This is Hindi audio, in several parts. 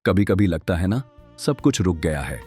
कभी कभी लगता है ना, सब कुछ रुक गया है।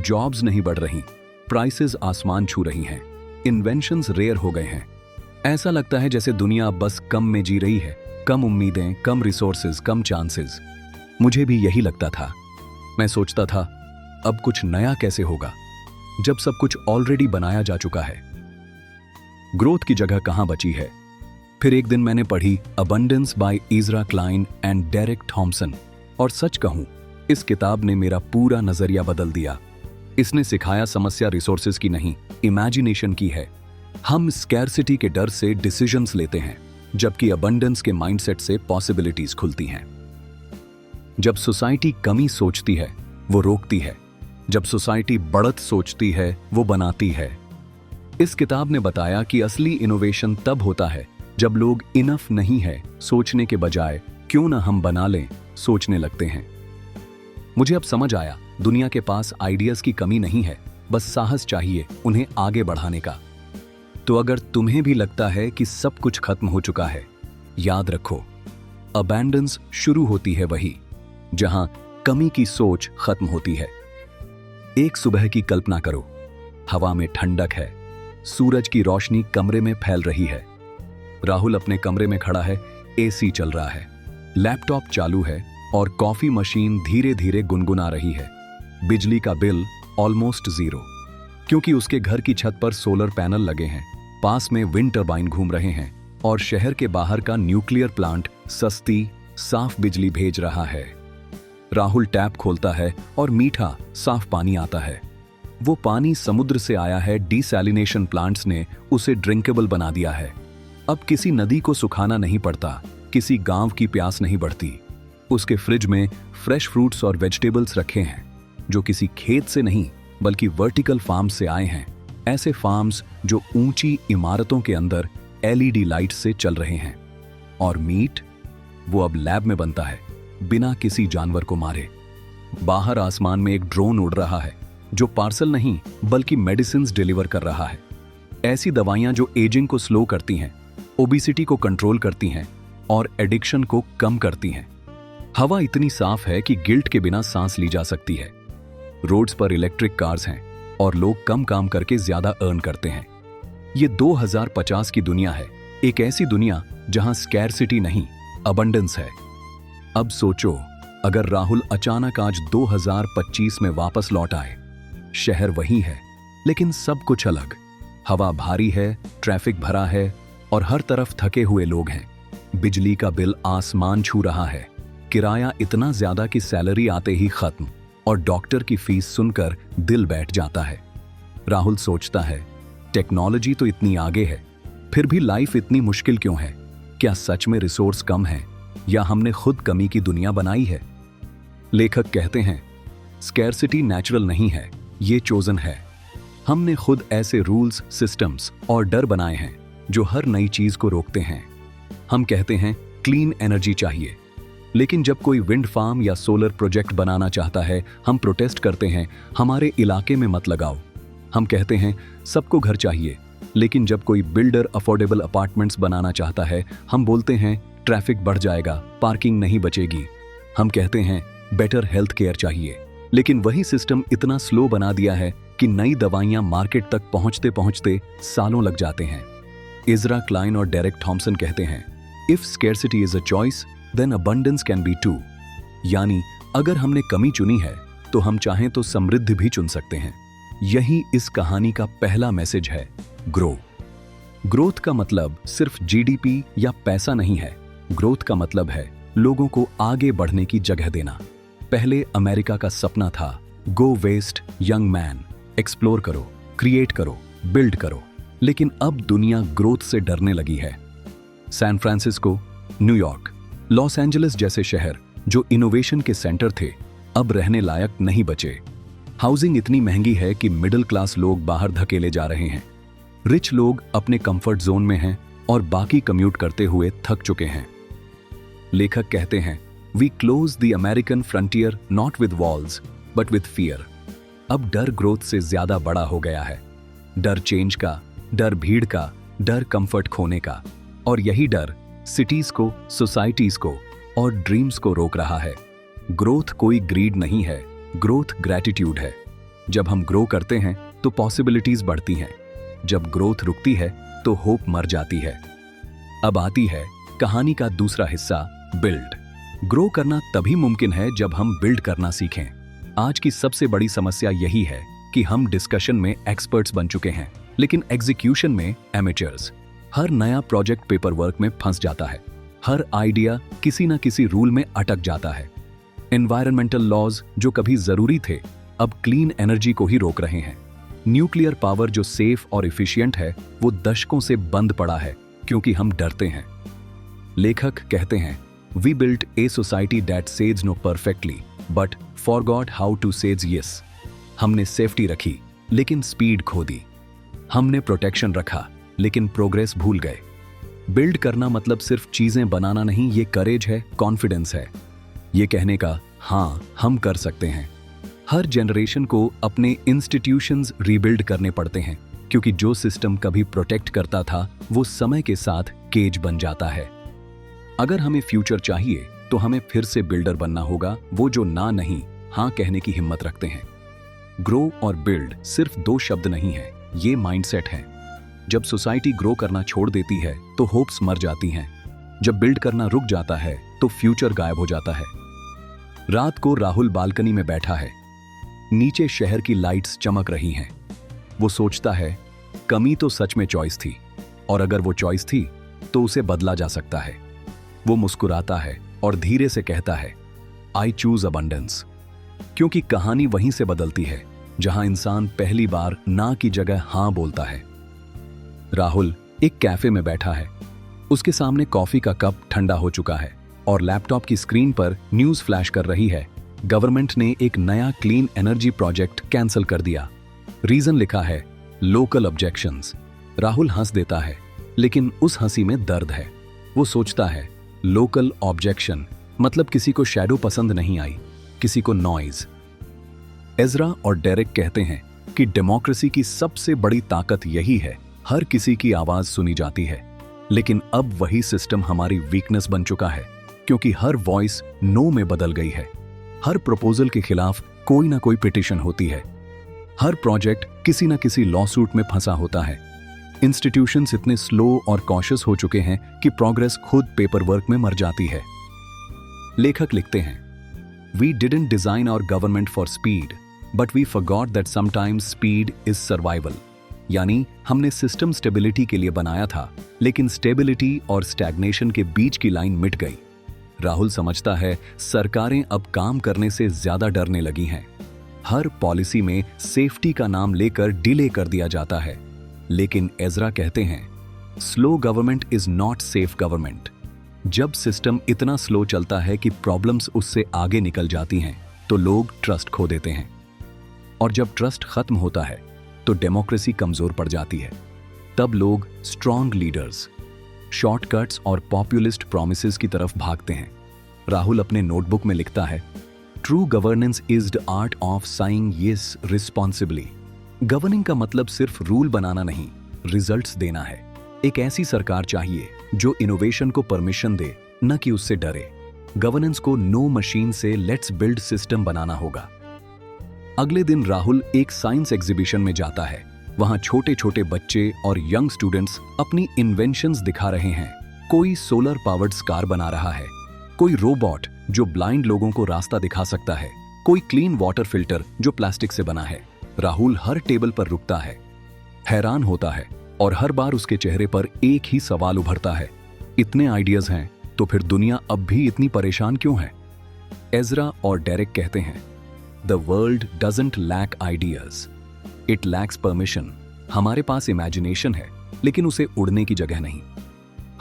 जॉब्स नहीं बढ़ रही, प्राइसेस आसमान छू रही हैं, इन्वेंशंस रेयर हो गए हैं। ऐसा लगता है जैसे दुनिया अब बस कम में जी रही है, कम उम्मीदें, कम रिसोर्सेज, कम चांसेस। मुझे भी यही लगता था। मैं सोचता था, अब कुछ नया कैसे होगा जब सब कुछ ऑलरेडी बनाया जा चुका है। ग्रोथ की जगह कहां बची है। फिर एक दिन मैंने पढ़ी Abundance by Ezra Klein and Derek Thompson, और सच कहूं, इस किताब ने मेरा पूरा नजरिया बदल दिया। इसने सिखाया समस्या रिसोर्सेज की नहीं, इमेजिनेशन की है। हम स्कैरसिटी के डर से डिसीजंस लेते हैं, जबकि अबंडेंस के माइंडसेट से पॉसिबिलिटीज खुलती हैं। जब सोसाइटी कमी सोचती है, वो रोकती है। जब सोसाइटी बढ़त सोचती है, वो बनाती है। इस किताब ने बताया कि असली इनोवेशन तब होता है जब लोग इनफ नहीं है सोचने के बजाय क्यों ना हम बना लें सोचने लगते हैं। मुझे अब समझ आया, दुनिया के पास आइडियाज की कमी नहीं है, बस साहस चाहिए उन्हें आगे बढ़ाने का। तो अगर तुम्हें भी लगता है कि सब कुछ खत्म हो चुका है, याद रखो, अबैंडेंस शुरू होती है वही जहां कमी की सोच खत्म होती है। एक सुबह की कल्पना करो, हवा में ठंडक है, सूरज की रोशनी कमरे में फैल रही है। राहुल अपने कमरे में खड़ा है, एसी चल रहा है, लैपटॉप चालू है और कॉफी मशीन धीरे धीरे गुनगुना रही है। बिजली का बिल ऑलमोस्ट जीरो, क्योंकि उसके घर की छत पर सोलर पैनल लगे हैं, पास में विंड टरबाइन घूम रहे हैं और शहर के बाहर का न्यूक्लियर प्लांट सस्ती साफ बिजली भेज रहा है। राहुल टैप खोलता है और मीठा साफ पानी आता है। वो पानी समुद्र से आया है, डिसैलिनेशन प्लांट्स ने उसे ड्रिंकेबल बना दिया है। अब किसी नदी को सुखाना नहीं पड़ता, किसी गांव की प्यास नहीं बढ़ती। उसके फ्रिज में फ्रेश फ्रूट्स और वेजिटेबल्स रखे हैं, जो किसी खेत से नहीं बल्कि वर्टिकल फार्म से आए हैं। ऐसे फार्म्स जो ऊंची इमारतों के अंदर एलईडी लाइट से चल रहे हैं। और मीट, वो अब लैब में बनता है, बिना किसी जानवर को मारे। बाहर आसमान में एक ड्रोन उड़ रहा है, जो पार्सल नहीं बल्कि मेडिसिन्स डिलीवर कर रहा है। ऐसी दवाइयां जो एजिंग को स्लो करती हैं, ओबेसिटी को कंट्रोल करती हैं और एडिक्शन को कम करती हैं। हवा इतनी साफ है कि गिल्ट के बिना सांस ली जा सकती है। रोड्स पर इलेक्ट्रिक कार्स हैं और लोग कम काम करके ज्यादा अर्न करते हैं। ये 2050 की दुनिया है, एक ऐसी दुनिया जहां स्कैरसिटी नहीं, अबंडेंस है। अब सोचो, अगर राहुल अचानक आज 2025 में वापस लौट आए। शहर वही है, लेकिन सब कुछ अलग। हवा भारी है, ट्रैफिक भरा है और हर तरफ थके हुए लोग हैं। बिजली का बिल आसमान छू रहा है, किराया इतना ज्यादा कि सैलरी आते ही खत्म, और डॉक्टर की फीस सुनकर दिल बैठ जाता है। राहुल सोचता है, टेक्नोलॉजी तो इतनी आगे है, फिर भी लाइफ इतनी मुश्किल क्यों है? क्या सच में रिसोर्स कम है या हमने खुद कमी की दुनिया बनाई है? लेखक कहते हैं, स्कैरसिटी नेचुरल नहीं है, ये चोजन है। हमने खुद ऐसे रूल्स, सिस्टम्स और डर बनाए हैं जो हर नई चीज को रोकते हैं। हम कहते हैं क्लीन एनर्जी चाहिए, लेकिन जब कोई विंड फार्म या सोलर प्रोजेक्ट बनाना चाहता है, हम प्रोटेस्ट करते हैं, हमारे इलाके में मत लगाओ। हम कहते हैं सबको घर चाहिए, लेकिन जब कोई बिल्डर अफोर्डेबल अपार्टमेंट्स बनाना चाहता है, हम बोलते हैं ट्रैफिक बढ़ जाएगा, पार्किंग नहीं बचेगी। हम कहते हैं बेटर हेल्थ केयर चाहिए, लेकिन वही सिस्टम इतना स्लो बना दिया है कि नई दवाइयां मार्केट तक पहुंचते पहुंचते सालों लग जाते हैं। इज़रा क्लाइन और डेरेक थॉमसन कहते हैं, if scarcity is a choice then abundance can be too. यानी अगर हमने कमी चुनी है तो हम चाहें तो समृद्धि भी चुन सकते हैं। यही इस कहानी का पहला मैसेज है, ग्रो। ग्रोथ का मतलब सिर्फ जीडीपी या पैसा नहीं है। ग्रोथ का मतलब है लोगों को आगे बढ़ने की जगह देना। पहले अमेरिका का सपना था, go west young man, explore करो, क्रिएट करो, बिल्ड करो। लेकिन अब दुनिया ग्रोथ से डरने लगी है। San Francisco, New York, Los Angeles जैसे शहर जो इनोवेशन के सेंटर थे, अब रहने लायक नहीं बचे। हाउसिंग इतनी महंगी है कि मिडिल क्लास लोग बाहर धकेले जा रहे हैं। रिच लोग अपने कंफर्ट जोन में हैं और बाकी कम्यूट करते हुए थक चुके हैं। लेखक कहते हैं, we close the American frontier not with walls but with fear. अब डर ग्रोथ से ज्यादा बड़ा हो गया है। डर चेंज का, डर भीड़ का, डर कंफर्ट खोने का। और यही डर सिटीज को, सोसाइटीज को और ड्रीम्स को रोक रहा है। ग्रोथ कोई ग्रीड नहीं है, ग्रोथ ग्रैटिट्यूड है। जब हम ग्रो करते हैं तो पॉसिबिलिटीज बढ़ती हैं, जब ग्रोथ रुकती है तो होप मर जाती है। अब आती है कहानी का दूसरा हिस्सा, बिल्ड। ग्रो करना तभी मुमकिन है जब हम बिल्ड करना सीखें। आज की सबसे बड़ी समस्या यही है कि हम डिस्कशन में एक्सपर्ट्स बन चुके हैं, लेकिन एग्जीक्यूशन में एमेचर्स। हर नया प्रोजेक्ट पेपर वर्क में फंस जाता है, हर आइडिया किसी न किसी रूल में अटक जाता है। एनवायरमेंटल लॉज जो कभी जरूरी थे, अब क्लीन एनर्जी को ही रोक रहे हैं। न्यूक्लियर पावर जो सेफ और इफिशिएंट है, वो दशकों से बंद पड़ा है क्योंकि हम डरते हैं। लेखक कहते हैं, we built a society that says no perfectly but forgot how to says yes. हमने सेफ्टी रखी लेकिन स्पीड खो दी, हमने प्रोटेक्शन रखा लेकिन प्रोग्रेस भूल गए। बिल्ड करना मतलब सिर्फ चीजें बनाना नहीं, ये करेज है, कॉन्फिडेंस है, ये कहने का हाँ हम कर सकते हैं। हर जनरेशन को अपने इंस्टीट्यूशंस रीबिल्ड करने पड़ते हैं, क्योंकि जो सिस्टम कभी प्रोटेक्ट करता था वो समय के साथ केज बन जाता है। अगर हमें फ्यूचर चाहिए तो हमें फिर से बिल्डर बनना होगा, वो जो ना नहीं हाँ कहने की हिम्मत रखते हैं। ग्रो और बिल्ड सिर्फ दो शब्द नहीं है, ये माइंडसेट है। जब सोसाइटी ग्रो करना छोड़ देती है तो होप्स मर जाती हैं, जब बिल्ड करना रुक जाता है तो फ्यूचर गायब हो जाता है। रात को राहुल बालकनी में बैठा है, नीचे शहर की लाइट्स चमक रही हैं। वो सोचता है, कमी तो सच में चॉइस थी, और अगर वो चॉइस थी तो उसे बदला जा सकता है। वो मुस्कुराता है और धीरे से कहता है, आई चूज अबंडेंस। क्योंकि कहानी वहीं से बदलती है जहां इंसान पहली बार ना की जगह हां बोलता है। राहुल एक कैफे में बैठा है, उसके सामने कॉफी का कप ठंडा हो चुका है और लैपटॉप की स्क्रीन पर न्यूज फ्लैश कर रही है। गवर्नमेंट ने एक नया क्लीन एनर्जी प्रोजेक्ट कैंसिल कर दिया। रीजन लिखा है, लोकल ऑब्जेक्शंस। राहुल हंस देता है, लेकिन उस हंसी में दर्द है। वो सोचता है, लोकल ऑब्जेक्शन मतलब किसी को शैडो पसंद नहीं आई, किसी को नॉइज। एजरा और डेरेक कहते हैं कि डेमोक्रेसी की सबसे बड़ी ताकत यही है, हर किसी की आवाज सुनी जाती है। लेकिन अब वही सिस्टम हमारी वीकनेस बन चुका है, क्योंकि हर वॉइस नो में बदल गई है। हर प्रपोजल के खिलाफ कोई ना कोई पिटीशन होती है, हर प्रोजेक्ट किसी ना किसी लॉ सूट में फंसा होता है। इंस्टीट्यूशंस इतने स्लो और कॉशियस हो चुके हैं कि प्रोग्रेस खुद पेपर वर्क में मर जाती है। लेखक लिखते हैं, we didn't design our government for speed but we forgot that sometimes speed is survival. यानी हमने सिस्टम स्टेबिलिटी के लिए बनाया था, लेकिन स्टेबिलिटी और स्टैग्नेशन के बीच की लाइन मिट गई। राहुल समझता है, सरकारें अब काम करने से ज्यादा डरने लगी हैं। हर पॉलिसी में सेफ्टी का नाम लेकर डिले कर दिया जाता है। लेकिन एजरा कहते हैं, slow government is not safe government. जब सिस्टम इतना स्लो चलता है कि प्रॉब्लम्स उससे आगे निकल जाती हैं, तो लोग ट्रस्ट खो देते हैं, और जब ट्रस्ट खत्म होता है तो डेमोक्रेसी कमजोर पड़ जाती है। तब लोग स्ट्रॉन्ग लीडर्स, शॉर्टकट्स और पॉपुलिस्ट प्रॉमिसेस की तरफ भागते हैं। राहुल अपने नोटबुक में लिखता है, true governance is the art of saying yes responsibly. Governing का मतलब सिर्फ रूल बनाना नहीं, रिजल्ट्स देना है। एक ऐसी सरकार चाहिए जो इनोवेशन को परमिशन दे, न कि उससे डरे। गवर्नेंस को नो मशीन से लेट्स बिल्ड सिस्टम बनाना होगा। अगले दिन राहुल एक साइंस एग्जीबिशन में जाता है। वहां छोटे छोटे बच्चे और यंग स्टूडेंट्स अपनी इन्वेंशंस दिखा रहे हैं। कोई सोलर पावर्ड कार बना रहा है, कोई रोबोट जो ब्लाइंड लोगों को रास्ता दिखा सकता है, कोई क्लीन वाटर फिल्टर जो प्लास्टिक से बना है। राहुल हर टेबल पर रुकता है, हैरान होता है, और हर बार उसके चेहरे पर एक ही सवाल उभरता है, इतने आइडियाज हैं तो फिर दुनिया अब भी इतनी परेशान क्यों है? एजरा और डेरेक कहते हैं, the world doesn't lack ideas, it lacks permission. हमारे पास इमेजिनेशन है, लेकिन उसे उड़ने की जगह नहीं।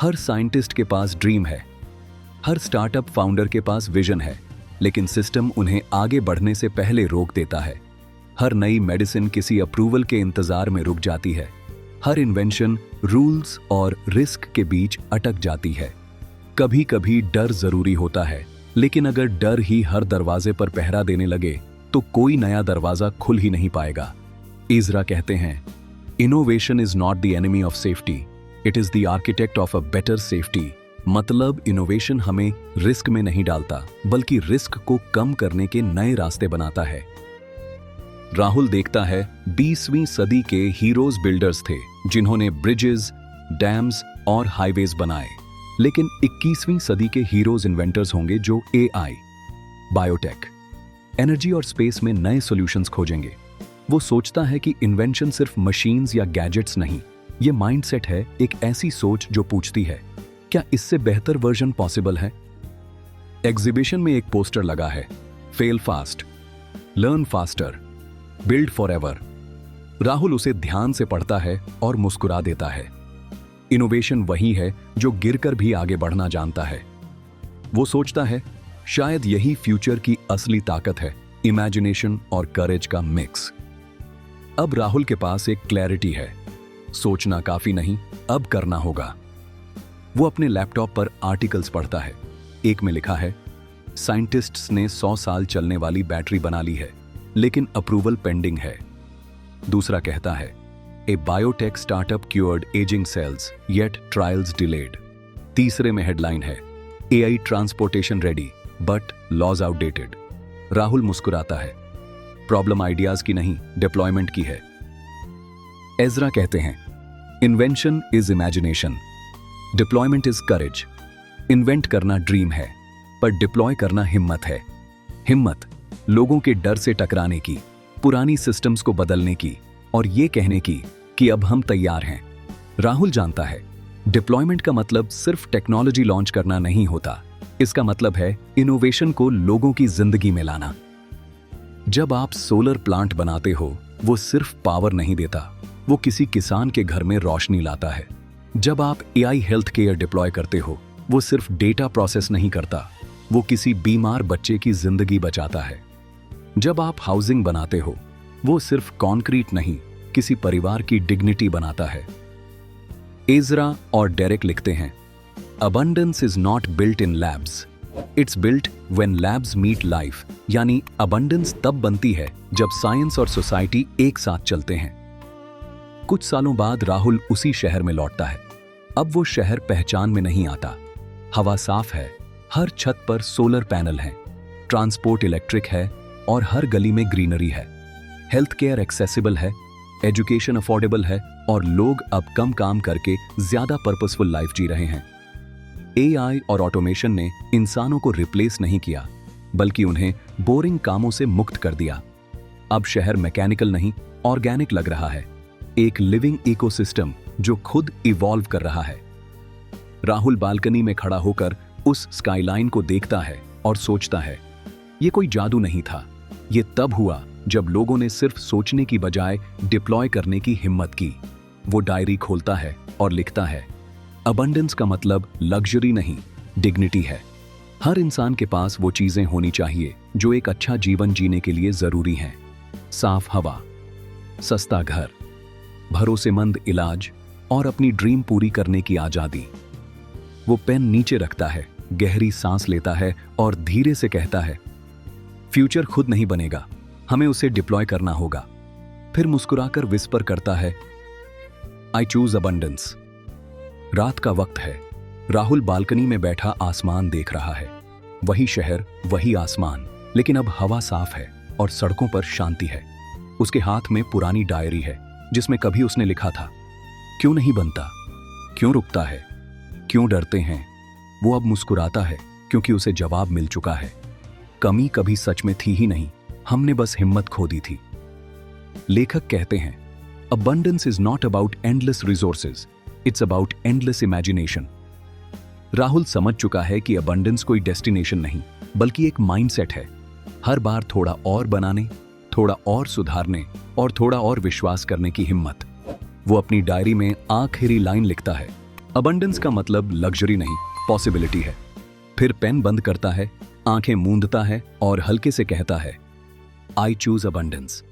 हर साइंटिस्ट के पास ड्रीम है, हर स्टार्टअप फाउंडर के पास विजन है, लेकिन सिस्टम उन्हें आगे बढ़ने से पहले रोक देता है। हर नई मेडिसिन किसी अप्रूवल के इंतजार में रुक जाती है। हर इन्वेंशन रूल्स और रिस्क के बीच अटक जाती है। कभी कभी डर जरूरी होता है, लेकिन अगर डर ही हर दरवाजे पर पहरा देने लगे तो कोई नया दरवाजा खुल ही नहीं पाएगा। एजरा कहते हैं, innovation is not the enemy of safety, it is the architect of a better safety. मतलब इनोवेशन हमें रिस्क में नहीं डालता, बल्कि रिस्क को कम करने के नए रास्ते बनाता है। राहुल देखता है 20वीं सदी के हीरोज बिल्डर्स थे जिन्होंने ब्रिजेस, डैम्स और हाईवेज बनाए, लेकिन 21वीं सदी के हीरोज इन्वेंटर्स होंगे जो एआई, बायोटेक, एनर्जी और स्पेस में नए सॉल्यूशंस खोजेंगे। वो सोचता है कि इन्वेंशन सिर्फ मशीन्स या गैजेट्स नहीं, ये माइंडसेट है, एक ऐसी सोच जो पूछती है क्या इससे बेहतर वर्जन पॉसिबल है। एग्जीबिशन में एक पोस्टर लगा है, fail fast, learn faster, build forever. Rahul उसे ध्यान से पढ़ता है और मुस्कुरा देता है। इनोवेशन वही है जो गिरकर भी आगे बढ़ना जानता है। वो सोचता है शायद यही फ्यूचर की असली ताकत है, इमेजिनेशन और करेज का मिक्स। अब राहुल के पास एक क्लैरिटी है, सोचना काफी नहीं, अब करना होगा। वो अपने लैपटॉप पर आर्टिकल्स पढ़ता है। एक में लिखा है साइंटिस्ट्स ने 100 साल चलने वाली बैटरी बना ली है, लेकिन अप्रूवल पेंडिंग है। दूसरा कहता है a biotech startup cured ageing cells yet trials delayed. तीसरे में हेडलाइन है AI transportation ready but laws outdated. Rahul मुस्कुराता है, प्रॉब्लम आइडियाज की नहीं, डिप्लॉयमेंट की है। एजरा कहते हैं invention is imagination, deployment is courage. Invent करना ड्रीम है, पर डिप्लॉय करना हिम्मत है। हिम्मत लोगों के डर से टकराने की, पुरानी सिस्टम्स को बदलने की और ये कहने की कि अब हम तैयार हैं। राहुल जानता है डिप्लॉयमेंट का मतलब सिर्फ टेक्नोलॉजी लॉन्च करना नहीं होता, इसका मतलब है इनोवेशन को लोगों की जिंदगी में लाना। जब आप सोलर प्लांट बनाते हो, वो सिर्फ पावर नहीं देता, वो किसी किसान के घर में रोशनी लाता है। जब आप एआई हेल्थ केयर डिप्लॉय करते हो, वो सिर्फ डेटा प्रोसेस नहीं करता, वो किसी बीमार बच्चे की जिंदगी बचाता है। जब आप हाउसिंग बनाते हो, वो सिर्फ कंक्रीट नहीं, किसी परिवार की डिग्निटी बनाता है। एजरा और डेरेक लिखते हैं abundance is not built in labs, it's built when labs meet life. यानी अबंडेंस तब बनती है जब साइंस और सोसाइटी एक साथ चलते हैं। कुछ सालों बाद राहुल उसी शहर में लौटता है। अब वो शहर पहचान में नहीं आता। हवा साफ है, हर छत पर सोलर पैनल हैं, ट्रांसपोर्ट इलेक्ट्रिक है और हर गली में ग्रीनरी है। हेल्थ केयर एक्सेसिबल है, एजुकेशन अफोर्डेबल है और लोग अब कम काम करके ज्यादा पर्पसफुल लाइफ जी रहे हैं। एआई और ऑटोमेशन ने इंसानों को रिप्लेस नहीं किया, बल्कि उन्हें बोरिंग कामों से मुक्त कर दिया। अब शहर मैकेनिकल नहीं, ऑर्गेनिक लग रहा है, एक लिविंग इकोसिस्टम जो खुद इवॉल्व कर रहा है। राहुल बालकनी में खड़ा होकर उस स्काईलाइन को देखता है और सोचता है ये कोई जादू नहीं था, ये तब हुआ जब लोगों ने सिर्फ सोचने की बजाय डिप्लॉय करने की हिम्मत की। वो डायरी खोलता है और लिखता है अबंडेंस का मतलब लग्जरी नहीं, डिग्निटी है। हर इंसान के पास वो चीजें होनी चाहिए जो एक अच्छा जीवन जीने के लिए जरूरी हैं। साफ हवा, सस्ता घर, भरोसेमंद इलाज और अपनी ड्रीम पूरी करने की आजादी। वो पेन नीचे रखता है, गहरी सांस लेता है और धीरे से कहता है फ्यूचर खुद नहीं बनेगा, हमें उसे डिप्लॉय करना होगा। फिर मुस्कुराकर विस्पर करता है आई चूज अबंडेंस। रात का वक्त है। राहुल बालकनी में बैठा आसमान देख रहा है। वही शहर, वही आसमान, लेकिन अब हवा साफ है और सड़कों पर शांति है। उसके हाथ में पुरानी डायरी है जिसमें कभी उसने लिखा था क्यों नहीं बनता, क्यों रुकता है, क्यों डरते हैं। वो अब मुस्कुराता है क्योंकि उसे जवाब मिल चुका है। कमी कभी सच में थी ही नहीं, हमने बस हिम्मत खो दी थी। लेखक कहते हैं abundance is not about endless resources, it's about endless imagination. Rahul समझ चुका है कि अबंडेंस कोई डेस्टिनेशन नहीं, बल्कि एक माइंडसेट है। हर बार थोड़ा और बनाने, थोड़ा और सुधारने और थोड़ा और विश्वास करने की हिम्मत। वो अपनी डायरी में आखिरी लाइन लिखता है अबंडेंस का मतलब लग्जरी नहीं, पॉसिबिलिटी है। फिर पेन बंद करता है, आंखें मूंदता है और हल्के से कहता है आई चूज अबंडेंस।